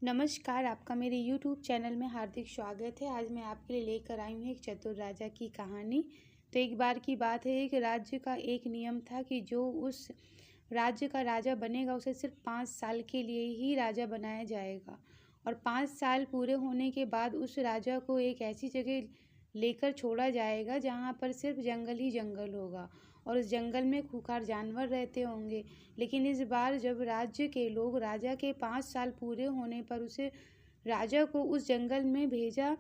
नमस्कार, आपका मेरे यूट्यूब चैनल में हार्दिक स्वागत है। आज मैं आपके लिए लेकर आई हूँ एक चतुर राजा की कहानी। तो एक बार की बात है, एक राज्य का एक नियम था कि जो उस राज्य का राजा बनेगा उसे सिर्फ 5 साल के लिए ही राजा बनाया जाएगा। और 5 साल पूरे होने के बाद उस राजा को एक ऐसी जगह लेकर छोड़ा जाएगा जहाँ पर सिर्फ जंगल ही जंगल होगा और उस जंगल में खूंखार जानवर रहते होंगे। लेकिन इस बार जब राज्य के लोग राजा के 5 साल पूरे होने पर उसे राजा को उस जंगल में भेजा,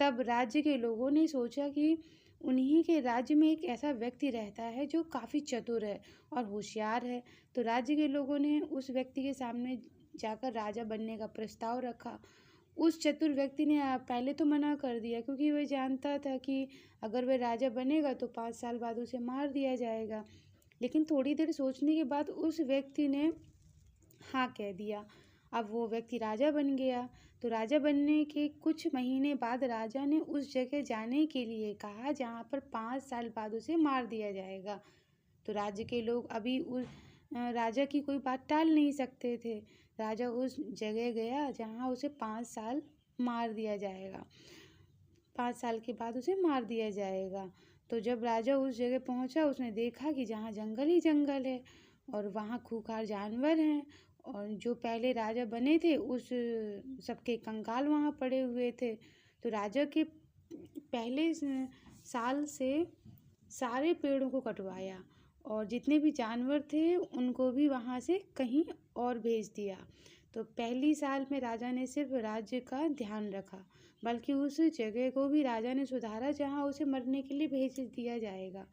तब राज्य के लोगों ने सोचा कि उन्हीं के राज्य में एक ऐसा व्यक्ति रहता है जो काफ़ी चतुर है और होशियार है। तो राज्य के लोगों ने उस व्यक्ति के सामने जाकर राजा बनने का प्रस्ताव रखा। उस चतुर व्यक्ति ने पहले तो मना कर दिया, क्योंकि वह जानता था कि अगर वह राजा बनेगा तो 5 साल बाद उसे मार दिया जाएगा। लेकिन थोड़ी देर सोचने के बाद उस व्यक्ति ने हाँ कह दिया। अब वो व्यक्ति राजा बन गया। तो राजा बनने के कुछ महीने बाद राजा ने उस जगह जाने के लिए कहा जहाँ पर 5 साल बाद उसे मार दिया जाएगा। तो राज्य के लोग अभी उस राजा की कोई बात टाल नहीं सकते थे। राजा उस जगह गया जहाँ उसे 5 साल मार दिया जाएगा, 5 साल के बाद उसे मार दिया जाएगा। तो जब राजा उस जगह पहुँचा, उसने देखा कि जहाँ जंगल ही जंगल है और वहाँ खूंखार जानवर हैं और जो पहले राजा बने थे उस सबके कंकाल वहाँ पड़े हुए थे। तो राजा के पहले साल से सारे पेड़ों को कटवाया और जितने भी जानवर थे उनको भी वहाँ से कहीं और भेज दिया। तो पहली साल में राजा ने सिर्फ राज्य का ध्यान रखा, बल्कि उस जगह को भी राजा ने सुधारा जहाँ उसे मरने के लिए भेज दिया जाएगा।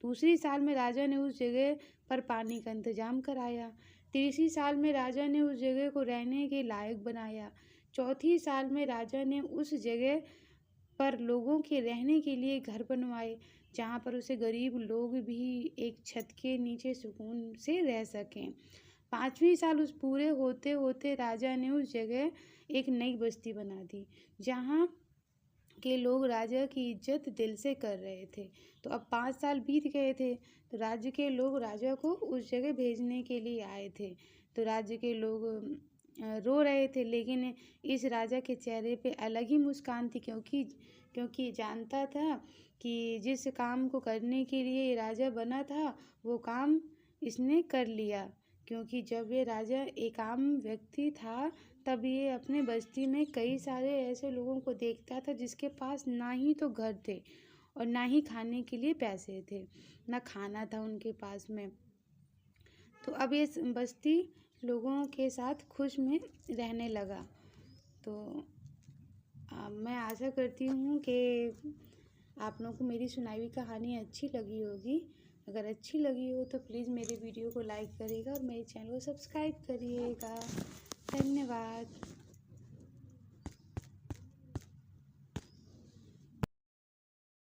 दूसरी साल में राजा ने उस जगह पर पानी का इंतजाम कराया। तीसरी साल में राजा ने उस जगह को रहने के लायक बनाया। चौथी साल में राजा ने उस जगह पर लोगों के रहने के लिए घर बनवाए, जहाँ पर उसे गरीब लोग भी एक छत के नीचे सुकून से रह सकें। 5वीं साल उस पूरे होते होते राजा ने उस जगह एक नई बस्ती बना दी, जहाँ के लोग राजा की इज्जत दिल से कर रहे थे। तो अब 5 साल बीत गए थे, तो राज्य के लोग राजा को उस जगह भेजने के लिए आए थे। तो राज्य के लोग रो रहे थे, लेकिन इस राजा के चेहरे पे अलग ही मुस्कान थी, क्योंकि जानता था कि जिस काम को करने के लिए ये राजा बना था वो काम इसने कर लिया। क्योंकि जब ये राजा एक आम व्यक्ति था, तब ये अपने बस्ती में कई सारे ऐसे लोगों को देखता था जिसके पास ना ही तो घर थे और ना ही खाने के लिए पैसे थे, ना खाना था उनके पास में। तो अब ये बस्ती लोगों के साथ खुश में रहने लगा। तो मैं आशा करती हूँ कि आप लोगों को मेरी सुनाई हुई कहानी अच्छी लगी होगी। अगर अच्छी लगी हो तो प्लीज़ मेरे वीडियो को लाइक करिएगा और मेरे चैनल को सब्सक्राइब करिएगा। धन्यवाद।